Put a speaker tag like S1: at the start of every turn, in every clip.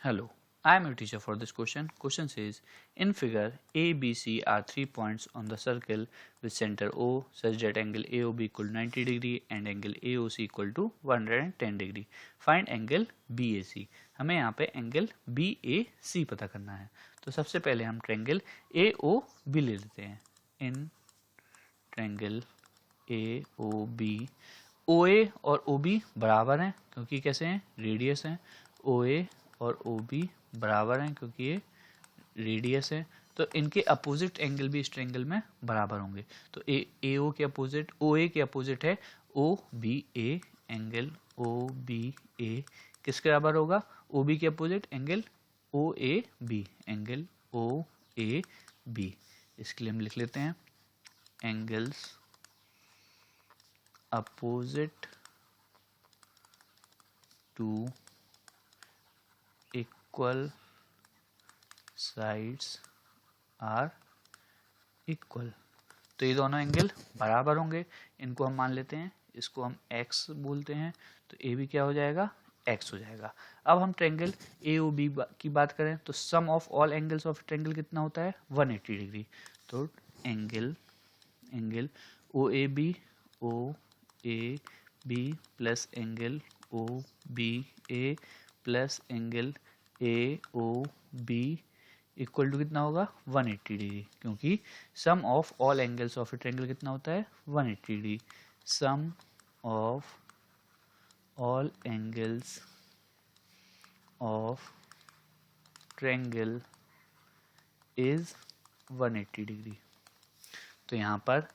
S1: Hello, I am your teacher for this question. Question says, in figure A, B, C are 3 points on the circle with center O such that angle AOB equal to 90 degree and angle AOC equal to 110 degree. Find angle BAC. हमें यहाँ पे angle BAC पता करना है. तो सबसे पहले हम ट्रायंगल AOB ले लेते हैं. इन ट्रायंगल AOB OA और OB बराबर हैं क्योंकि कैसे हैं, रेडियस हैं. OA और OB बराबर हैं क्योंकि ये रेडियस है. तो इनके अपोजिट एंगल भी इस ट्रायंगल में बराबर होंगे. तो AO के अपोजिट OA के अपोजिट है OBA. एंगल OBA किसके बराबर होगा, OB के opposite angle OAB. Angle OAB इसके लिए हम लिख लेते हैं angles opposite to equal sides are equal. तो ये दोनों एंगल बराबर होंगे. इनको हम मान लेते हैं, इसको हम x बोलते हैं. तो ए भी क्या हो जाएगा, x हो जाएगा. अब हम ट्रायंगल AOB की बात करें तो sum of all angles of triangle कितना होता है, 180 डिग्री. तो angle OAB plus angle OBA plus angle AOB equal to कितना होगा, 180 डिग्री. क्योंकि sum of all angles of a triangle कितना होता है, 180 degree. Sum of all angles of triangle is 180 degree. तो यहाँ पर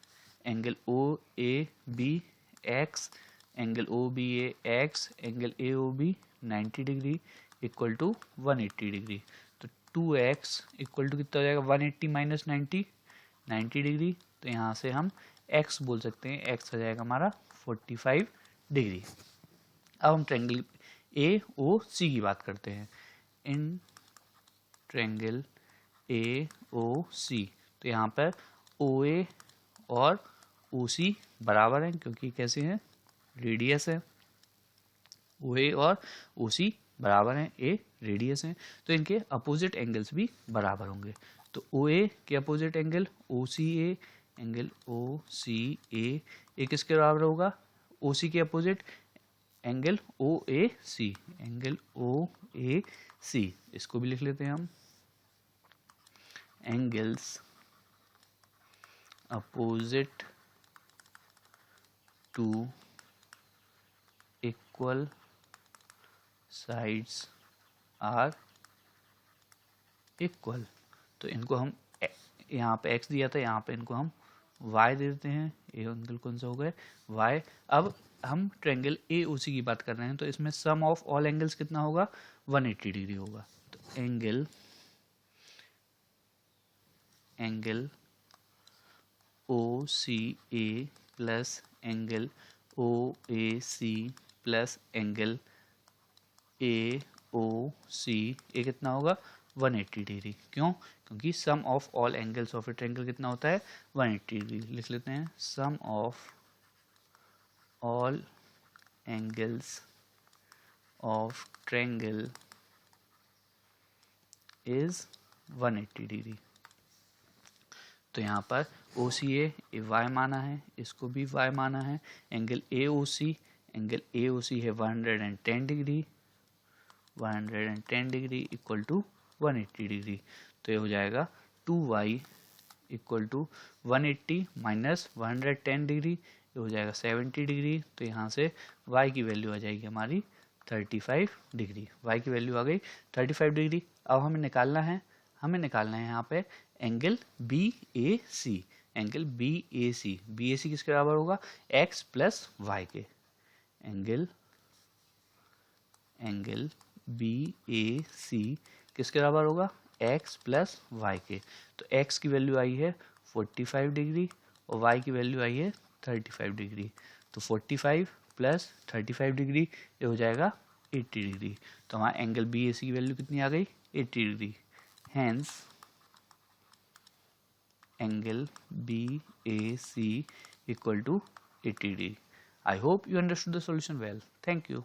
S1: angle OAB x, angle OBA x, angle AOB 90 degree equal to 180 degree. तो 2x इक्वल टू कितना हो जाएगा, 180 माइनस 90 डिग्री. तो यहाँ से हम x बोल सकते हैं, x हो जाएगा हमारा 45 डिग्री. अब हम ट्रायंगल AOC की बात करते हैं. इन ट्रायंगल AOC तो यहाँ पर OA और OC बराबर हैं क्योंकि कैसे हैं, रेडियस है. OA और OC बराबर हैं, A रेडियस है. तो इनके अपोजिट एंगल्स भी बराबर होंगे. तो OA के opposite angle OCA, angle OCA ये किसके बराबर होगा, OC के opposite angle OAC, angle OAC. इसको भी लिख लेते हैं हम angles opposite to equal sides are equal. तो इनको हम यहाँ पे x दिया था, यहाँ पे इनको हम y दे देते हैं. ये एंगल कौन सा हो गए, y. अब हम ट्रायंगल AOC की बात कर रहे हैं तो इसमें सम ऑफ ऑल एंगल्स कितना होगा, 180 डिग्री होगा. तो angle OCA plus angle OAC plus angle AOC ये कितना होगा, 180 डिग्री. क्यों, क्योंकि sum of all angles of a triangle कितना होता है, 180 डिग्री. लिख लेते हैं sum of all angles of triangle is 180 degree. तो यहाँ पर OCA y माना है, इसको भी y माना है. एंगल AOC है 110 degree, 110 degree equal to 180 degree. तो ये हो जाएगा 2y equal to 180 minus 110 degree, ये हो जाएगा 70 डिग्री. तो यहाँ से y की वैल्यू आ जाएगी हमारी 35 डिग्री. y की वैल्यू आ गई 35 डिग्री. अब हमें निकालना है यहाँ पे एंगल BAC. एंगल BAC किसके बराबर होगा, x प्लस y के. एंगल BAC किसके बराबर होगा, x प्लस y के. तो x की वैल्यू आई है 45 डिग्री और y की वैल्यू आई है 35 डिग्री. तो 45 प्लस 35 डिग्री ये हो जाएगा 80 डिग्री. तो हमारा एंगल BAC की वैल्यू कितनी आ गई, 80 डिग्री. Hence angle BAC equal to 80 degree. I hope you understood the solution well. Thank you.